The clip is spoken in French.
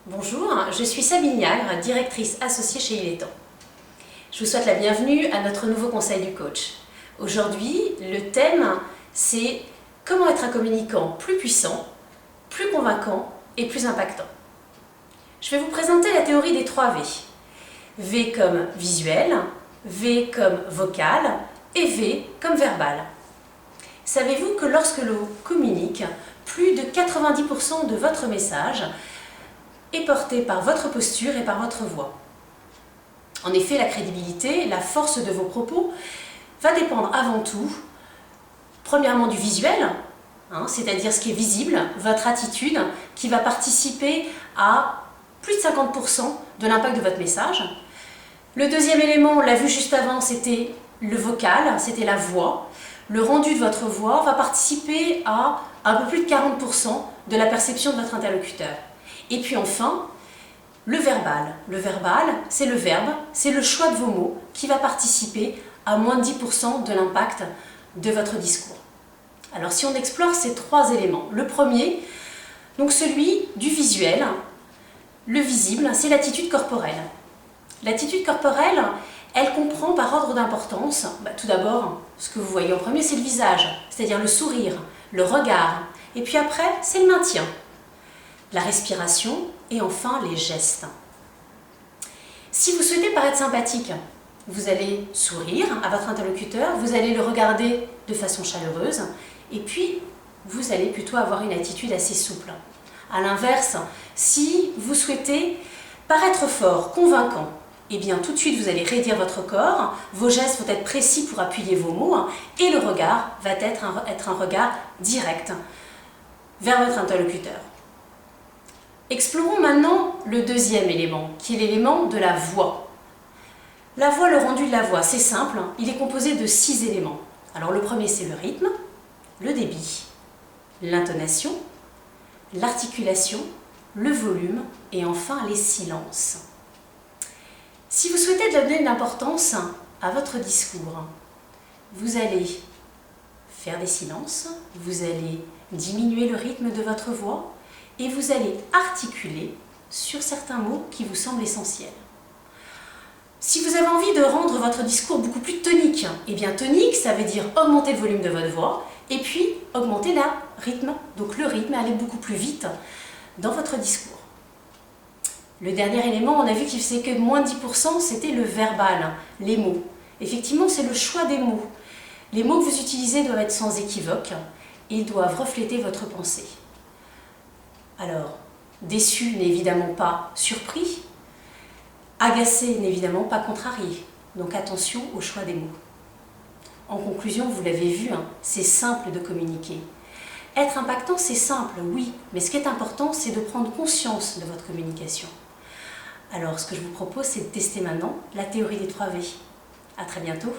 Bonjour, je suis Sabine Niagre, directrice associée chez Il est temps. Je vous souhaite la bienvenue à notre nouveau conseil du coach. Aujourd'hui, le thème, c'est comment être un communicant plus puissant, plus convaincant et plus impactant. Je vais vous présenter la théorie des 3 V. V comme visuel, V comme vocal et V comme verbal. Savez-vous que lorsque l'on communique, plus de 90% de votre message est porté par votre posture et par votre voix. En effet, la crédibilité, la force de vos propos va dépendre avant tout, premièrement du visuel, c'est-à-dire ce qui est visible, votre attitude qui va participer à plus de 50% de l'impact de votre message. Le deuxième élément, on l'a vu juste avant, c'était le vocal, c'était la voix. Le rendu de votre voix va participer à un peu plus de 40% de la perception de votre interlocuteur. Et puis enfin, le verbal. Le verbal, c'est le verbe, c'est le choix de vos mots qui va participer à moins de 10% de l'impact de votre discours. Alors si on explore ces 3 éléments, le premier, donc celui du visuel, le visible, c'est l'attitude corporelle. L'attitude corporelle, elle comprend par ordre d'importance, tout d'abord, ce que vous voyez en premier, c'est le visage, c'est-à-dire le sourire, le regard, et puis après, c'est le maintien, la respiration et enfin les gestes. Si vous souhaitez paraître sympathique, vous allez sourire à votre interlocuteur, vous allez le regarder de façon chaleureuse et puis vous allez plutôt avoir une attitude assez souple. A l'inverse, si vous souhaitez paraître fort, convaincant, eh bien tout de suite vous allez raidir votre corps, vos gestes vont être précis pour appuyer vos mots et le regard va être un regard direct vers votre interlocuteur. Explorons maintenant le deuxième élément, qui est l'élément de la voix. La voix, le rendu de la voix, c'est simple, il est composé de 6 éléments. Alors le premier, c'est le rythme, le débit, l'intonation, l'articulation, le volume et enfin les silences. Si vous souhaitez donner de l'importance à votre discours, vous allez faire des silences, vous allez diminuer le rythme de votre voix, et vous allez articuler sur certains mots qui vous semblent essentiels. Si vous avez envie de rendre votre discours beaucoup plus tonique, eh bien tonique, ça veut dire augmenter le volume de votre voix et puis augmenter le rythme. Donc le rythme, aller beaucoup plus vite dans votre discours. Le dernier élément, on a vu qu'il faisait que moins de 10%, c'était le verbal, les mots. Effectivement, c'est le choix des mots. Les mots que vous utilisez doivent être sans équivoque et ils doivent refléter votre pensée. Alors, déçu n'est évidemment pas surpris, agacé n'est évidemment pas contrarié. Donc attention au choix des mots. En conclusion, vous l'avez vu, c'est simple de communiquer. Être impactant, c'est simple, oui, mais ce qui est important, c'est de prendre conscience de votre communication. Alors, ce que je vous propose, c'est de tester maintenant la théorie des 3 V. À très bientôt.